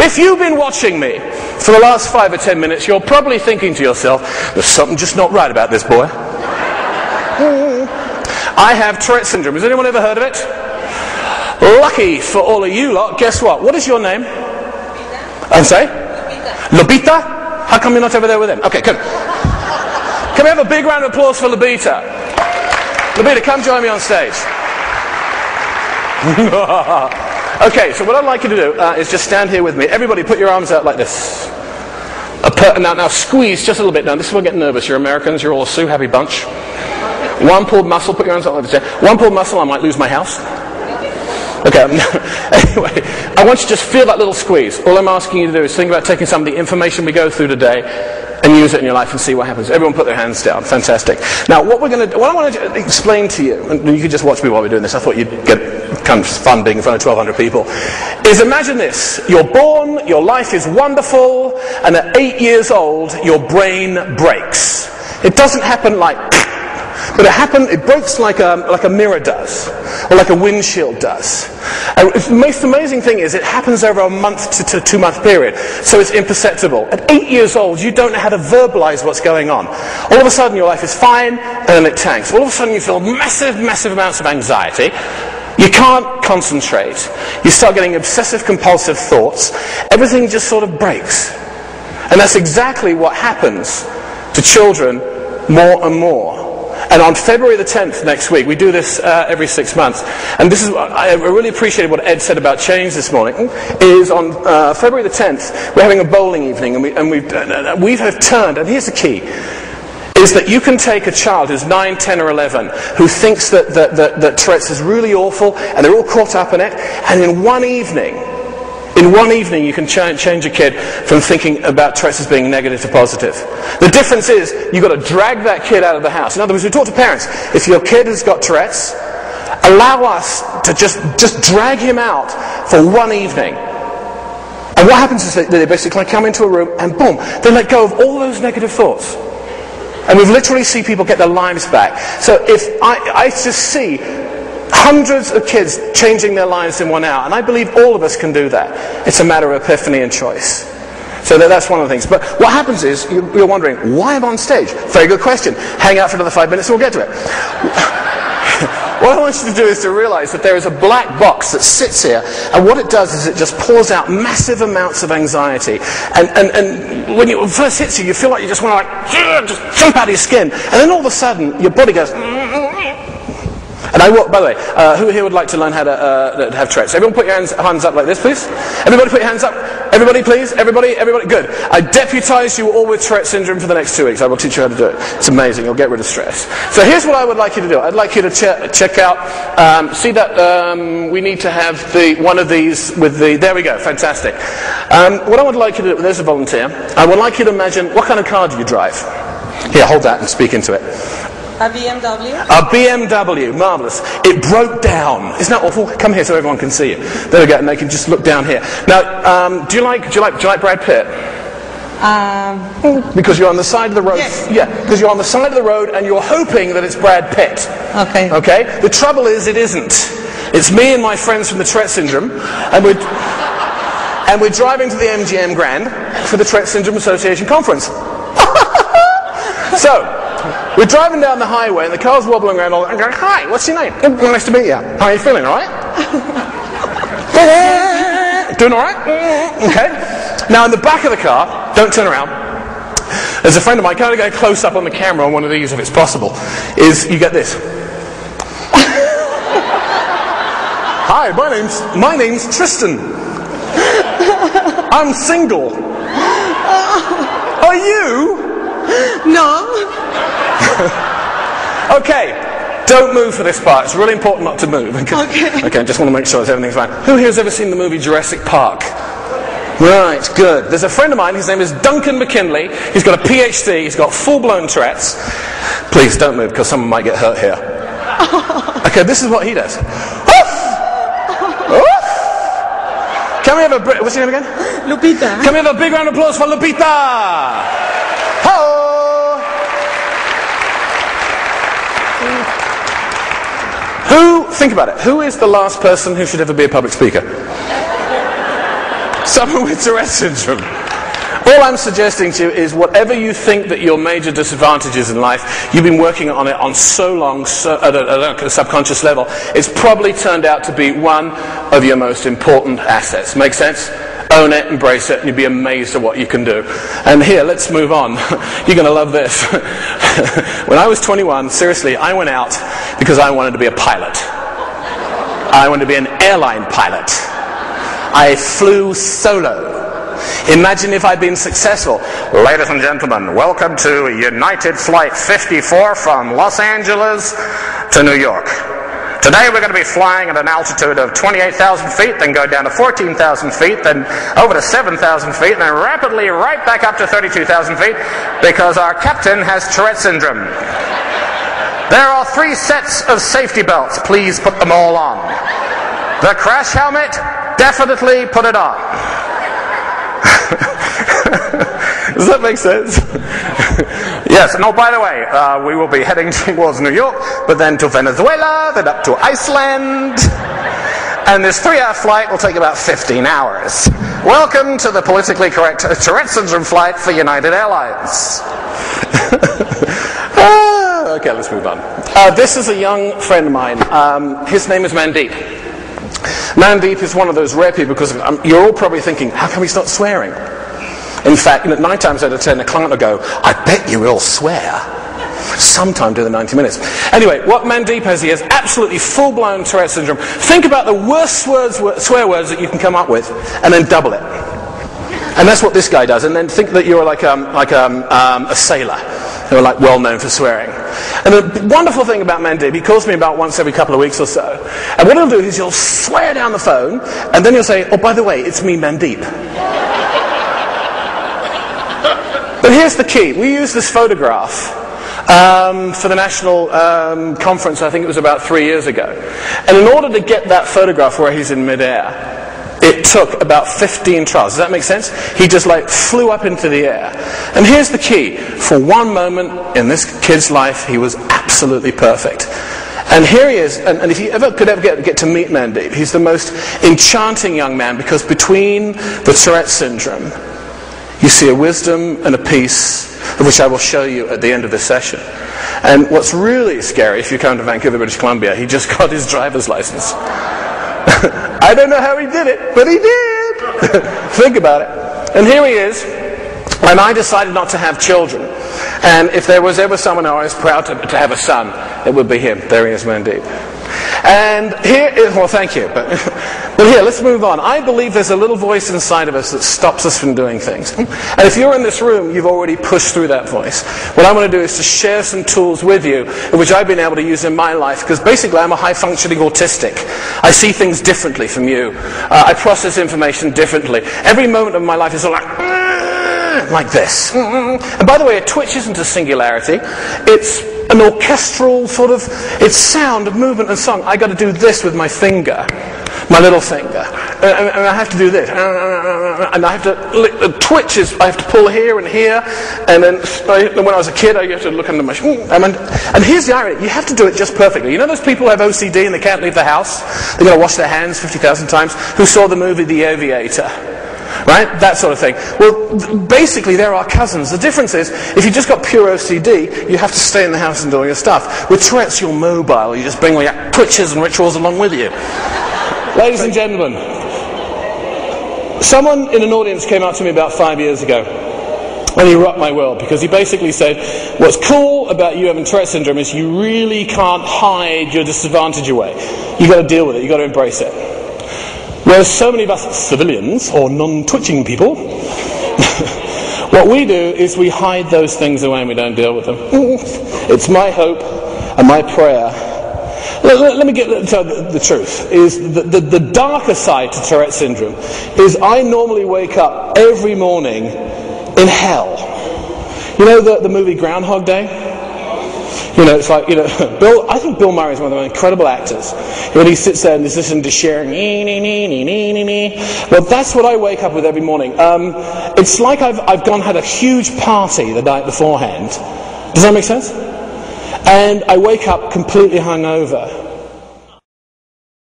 If you've been watching me for the last 5 or 10 minutes, you're probably thinking to yourself, there's something just not right about this boy. I have Tourettes Syndrome. Has anyone ever heard of it? Lucky for all of you lot, guess what? What is your name? I'm sorry? Lobita? How come you're not over there with him? Okay, come. Can we have a big round of applause for Lobita? Lobita, come join me on stage. Okay, so what I'd like you to do is just stand here with me. Everybody put your arms out like this. Now squeeze just a little bit down. This is where I get nervous. You're Americans, you're all a Sue happy bunch. One pulled muscle, put your arms out like this. One pulled muscle, I might lose my house. Okay, anyway, I want you to just feel that little squeeze. All I'm asking you to do is think about taking some of the information we go through today and use it in your life and see what happens. Everyone put their hands down. Fantastic. Now, what I want to explain to you, and you can just watch me while we're doing this, I thought you'd get kind of fun being in front of 1,200 people, is imagine this. You're born, your life is wonderful, and at 8 years old, your brain breaks. It doesn't happen like... But it breaks like a mirror does, or like a windshield does. And the most amazing thing is it happens over a month to 2 month period, so it's imperceptible. At 8 years old, you don't know how to verbalize what's going on. All of a sudden, your life is fine, and then it tanks. All of a sudden, you feel massive amounts of anxiety. You can't concentrate. You start getting obsessive-compulsive thoughts. Everything just sort of breaks. And that's exactly what happens to children more and more. And on February the 10th next week, we do this every 6 months. And this is, I really appreciated what Ed said about change this morning, is on February the 10th, we're having a bowling evening, and we have turned, and here's the key, is that you can take a child who's 9, 10 or 11 who thinks that Tourette's is really awful, and they're all caught up in it, and in one evening you can change a kid from thinking about Tourette's as being negative to positive. The difference is, you've got to drag that kid out of the house. In other words, we talk to parents, if your kid has got Tourette's, allow us to just drag him out for one evening. And what happens is they basically come into a room and boom, they let go of all those negative thoughts. And we've literally seen people get their lives back. So if I just see hundreds of kids changing their lives in 1 hour, and I believe all of us can do that. It's a matter of epiphany and choice. So that's one of the things. But what happens is, you're wondering, why am I on stage? Very good question. Hang out for another 5 minutes and we'll get to it. What I want you to do is to realize that there is a black box that sits here, and what it does is it just pours out massive amounts of anxiety. And when it first hits you, you feel like you just want to just jump out of your skin. And then all of a sudden, your body goes... And by the way, who here would like to learn how to have Tourette's? Everyone put your hands up like this, please. Everybody put your hands up. Everybody, please. Everybody. Good. I deputize you all with Tourette's Syndrome for the next 2 weeks. I will teach you how to do it. It's amazing. You'll get rid of stress. So here's what I would like you to do. I'd like you to check out, see that we need to have one of these with the, there we go, fantastic. What I would like you to do, there's a volunteer. I would like you to imagine, what kind of car do you drive? Here, hold that and speak into it. A BMW? A BMW, marvellous. It broke down. Isn't that awful? Come here so everyone can see you. There we go, and they can just look down here. Now, do you like Brad Pitt? Because you're on the side of the road. Yes. Yeah, because you're on the side of the road and you're hoping that it's Brad Pitt. Okay. Okay? The trouble is, it isn't. It's me and my friends from the Tourettes Syndrome, and we're driving to the MGM Grand for the Tourettes Syndrome Association conference. So, we're driving down the highway and the car's wobbling around and going, hi, what's your name? Nice to meet you. How are you feeling, alright? Doing alright? Okay. Now in the back of the car, don't turn around, there's a friend of mine, kind of go close up on the camera on one of these if it's possible, is you get this. Hi, my name's Tristan. I'm single. Are you? No. Okay, don't move for this part. It's really important not to move. Okay. Okay, I just want to make sure that everything's fine. Who here has ever seen the movie Jurassic Park? Right, good. There's a friend of mine, his name is Duncan McKinley. He's got a PhD, he's got full-blown Tourette's. Please don't move, because someone might get hurt here. Okay, this is what he does. Can we have what's your name again? Lupita. Can we have a big round of applause for Lupita? Think about it, who is the last person who should ever be a public speaker? Someone with Tourette's Syndrome. All I'm suggesting to you is whatever you think that your major disadvantage is in life, you've been working on it on so long, at a subconscious level, it's probably turned out to be one of your most important assets. Make sense? Own it, embrace it, and you'll be amazed at what you can do. And here, let's move on. You're going to love this. When I was 21, seriously, I went out because I wanted to be a pilot. I wanted to be an airline pilot. I flew solo. Imagine if I'd been successful. Ladies and gentlemen, welcome to United Flight 54 from Los Angeles to New York. Today we're going to be flying at an altitude of 28,000 feet, then go down to 14,000 feet, then over to 7,000 feet, and then rapidly right back up to 32,000 feet because our captain has Tourette's Syndrome. There are 3 sets of safety belts. Please put them all on. The crash helmet, definitely put it on. Does that make sense? Yes. No, by the way, we will be heading towards New York, but then to Venezuela, then up to Iceland. And this 3-hour flight will take about 15 hours. Welcome to the politically correct Tourette's Syndrome flight for United Airlines. Okay, let's move on. This is a young friend of mine. His name is Mandeep. Mandeep is one of those rare people because you're all probably thinking, how can we stop swearing? In fact, 9 times out of 10, a client will go, I bet you will swear. Sometime during the 90 minutes. Anyway, what Mandeep has, he has absolutely full-blown Tourette's Syndrome. Think about the worst swear words that you can come up with, and then double it. And that's what this guy does. And then think that you're like a sailor, who are like well-known for swearing. And the wonderful thing about Mandeep, he calls me about once every couple of weeks or so. And what he'll do is he'll swear down the phone, and then he'll say, oh, by the way, it's me, Mandeep. But here's the key. We used this photograph for the national conference, I think it was about 3 years ago. And in order to get that photograph where he's in midair, it took about 15 trials. Does that make sense? He just flew up into the air. And here's the key. For one moment in this kid's life, he was absolutely perfect. And here he is, and if you could ever get to meet Mandeep, he's the most enchanting young man because between the Tourette's Syndrome, you see a wisdom and a peace, of which I will show you at the end of this session. And what's really scary, if you come to Vancouver, British Columbia, he just got his driver's license. I don't know how he did it, but he did. Think about it. And here he is, and I decided not to have children. And if there was ever someone I was proud to have a son, it would be him. There he is, Mandeep. And here is, well, thank you. But here, let's move on. I believe there's a little voice inside of us that stops us from doing things. And if you're in this room, you've already pushed through that voice. What I want to do is to share some tools with you, which I've been able to use in my life, because basically I'm a high-functioning autistic. I see things differently from you. I process information differently. Every moment of my life is all like this. And by the way, a twitch isn't a singularity. It's an orchestral sort of, it's sound of movement and song. I got to do this with my finger, my little finger, and I have to do this, and I have to twitches. I have to pull here and here, and then when I was a kid, I used to look under my. And here's the irony: you have to do it just perfectly. You know those people who have OCD and they can't leave the house? They're going to wash their hands 50,000 times. Who saw the movie The Aviator? Right? That sort of thing. Well, basically, they're our cousins. The difference is, if you just got pure OCD, you have to stay in the house and do all your stuff. With Tourette's, you're mobile. You just bring all your twitches and rituals along with you. Ladies and gentlemen, someone in an audience came up to me about 5 years ago, and he rocked my world, because he basically said, what's cool about you having Tourette's Syndrome is you really can't hide your disadvantage away. You've got to deal with it. You've got to embrace it. Whereas so many of us civilians, or non-twitching people, what we do is we hide those things away and we don't deal with them. It's my hope and my prayer. Let me get to the truth. Is the darker side to Tourette's Syndrome is I normally wake up every morning in hell. You know the movie Groundhog Day? You know, it's like, I think Bill Murray is one of the most incredible actors. When he sits there and is listening to Cher, well, that's what I wake up with every morning. It's like I've had a huge party the night beforehand. Does that make sense? And I wake up completely hungover.